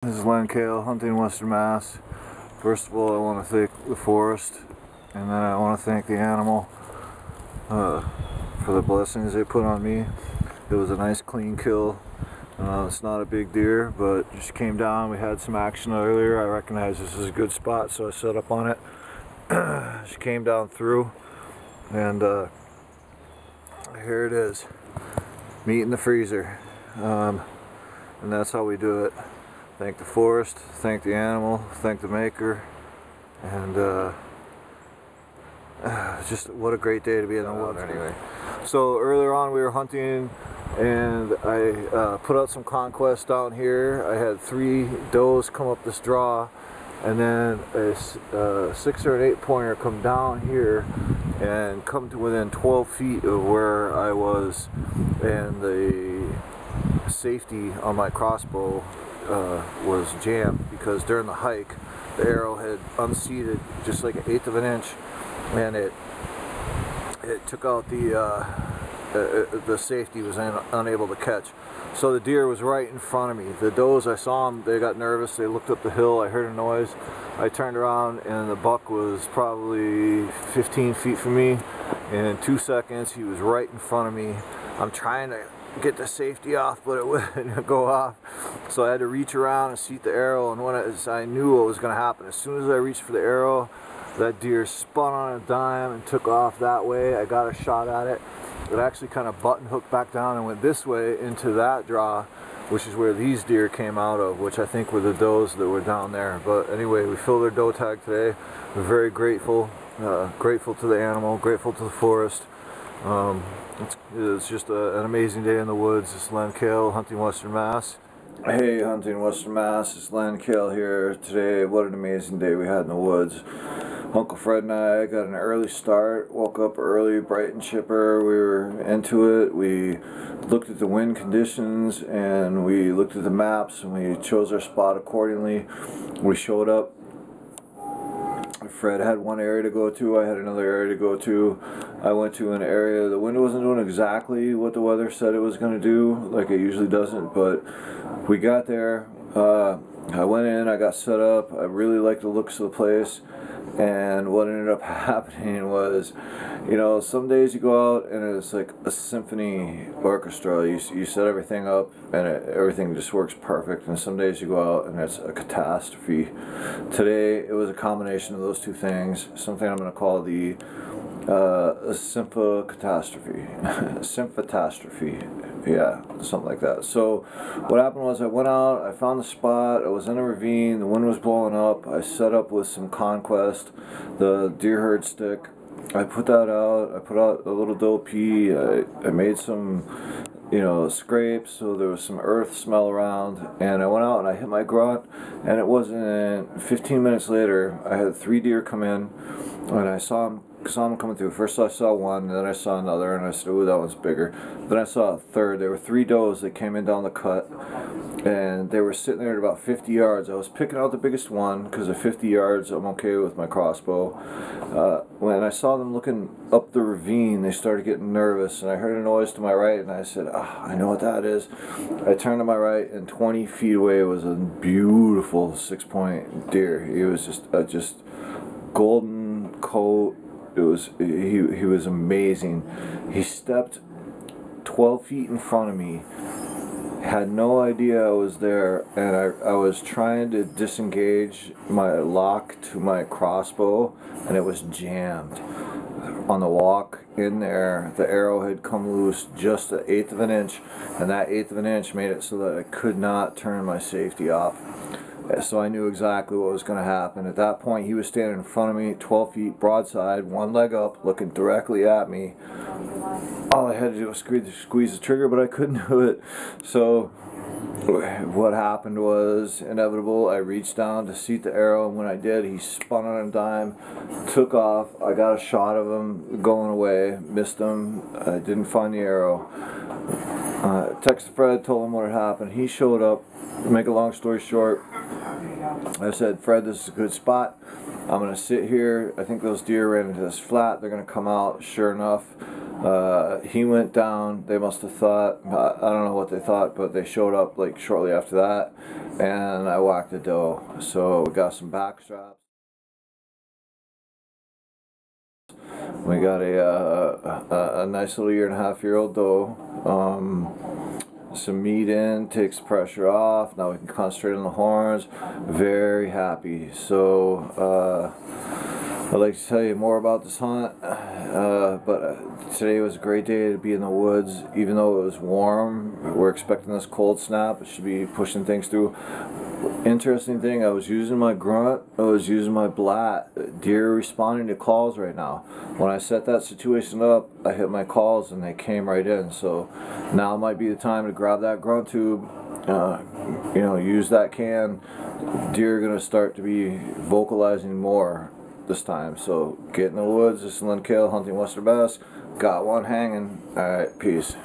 This is Len Kale, hunting Western Mass. First of all, I want to thank the forest, and then I want to thank the animal for the blessings they put on me. It was a nice clean kill. It's not a big deer, but just came down. We had some action earlier. I recognized this is a good spot, so I set up on it. She came down through, and here it is, meat in the freezer. And that's how we do it. Thank the forest, thank the animal, thank the maker, and just what a great day to be in the woods. Anyway, so earlier on we were hunting, and I put out some Conquest down here. I had 3 does come up this draw, and then a 6 or an 8 pointer come down here and come to within 12 feet of where I was, and the safety on my crossbow was jammed because during the hike the arrow had unseated just like 1/8 of an inch, and it took out the safety, was unable to catch. So the deer was right in front of me. The does, I saw them, they got nervous, they looked up the hill, I heard a noise, I turned around, and the buck was probably 15 feet from me, and in 2 seconds he was right in front of me. I'm trying to get the safety off, but it wouldn't go off, so I had to reach around and seat the arrow, and when I knew what was going to happen. As soon as I reached for the arrow, that deer spun on a dime and took off that way. I got a shot at it. It actually kind of button hooked back down and went this way into that draw, which is where these deer came out of, which I think were the does that were down there. But anyway, we filled their doe tag today. We're very grateful, grateful to the animal, grateful to the forest. It's just an amazing day in the woods. It's Len Kale, hunting Western Mass. Hey, hunting Western Mass, it's Len Kale here today. What an amazing day we had in the woods. Uncle Fred and I got an early start, woke up early, bright and chipper. We were into it. We looked at the wind conditions, and we looked at the maps, and we chose our spot accordingly. We showed up. Fred had one area to go to, I had another area to go to. I went to an area, the wind wasn't doing exactly what the weather said it was going to do, like it usually doesn't, but we got there. I went in, I got set up, I really liked the looks of the place, and what ended up happening was, you know, some days you go out and it's like a symphony orchestra. You set everything up and everything just works perfect, and some days you go out and it's a catastrophe. Today it was a combination of those two things, something I'm going to call the Symphotastrophe. Symphotastrophe. Yeah, something like that. So what happened was I went out, I found the spot, I was in a ravine, the wind was blowing up, I set up with some Conquest, the deer herd stick. I put that out, I put out a little doe pee, I made some, you know, scrapes, so there was some earth smell around, and I went out and I hit my grunt, and it wasn't 15 minutes later, I had 3 deer come in, and I saw them coming through. First I saw one, and then I saw another, and I said, ooh, that one's bigger. Then I saw a third. There were 3 does that came in down the cut, and they were sitting there at about 50 yards. I was picking out the biggest one, because at 50 yards I'm okay with my crossbow. When I saw them looking up the ravine, they started getting nervous, and I heard a noise to my right, and I said, I know what that is. I turned to my right, and 20 feet away was a beautiful 6-point deer. He was just golden coat. It was he was amazing. He stepped 12 feet in front of me, had no idea I was there, and I was trying to disengage my lock to my crossbow, and it was jammed. On the walk in there, the arrow had come loose just 1/8 of an inch, and that 1/8 of an inch made it so that I could not turn my safety off. So I knew exactly what was going to happen. At that point, he was standing in front of me, 12 feet broadside, one leg up, looking directly at me. All I had to do was squeeze the trigger, but I couldn't do it. So what happened was inevitable. I reached down to seat the arrow, and when I did, he spun on a dime, took off. I got a shot of him going away, missed him. I didn't find the arrow. Texted Fred, told him what had happened. He showed up. To make a long story short, I said, Fred, this is a good spot. I'm going to sit here. I think those deer ran into this flat. They're going to come out. Sure enough, He went down. They must have thought, I don't know what they thought, but they showed up like shortly after that, and I whacked the doe. So we got some back straps. We got a nice little 1.5-year-old doe. Some meat in, takes the pressure off. Now we can concentrate on the horns. Very happy. So I'd like to tell you more about this hunt, but today was a great day to be in the woods. Even though it was warm, we're expecting this cold snap. It should be pushing things through. Interesting thing, I was using my grunt, I was using my blat. Deer responding to calls right now. When I set that situation up, I hit my calls and they came right in. So now might be the time to grab that grunt tube, you know, use that can. Deer are going to start to be vocalizing more this time. So get in the woods. This is Lynn Kale, hunting Western Bass. Got one hanging. Alright, peace.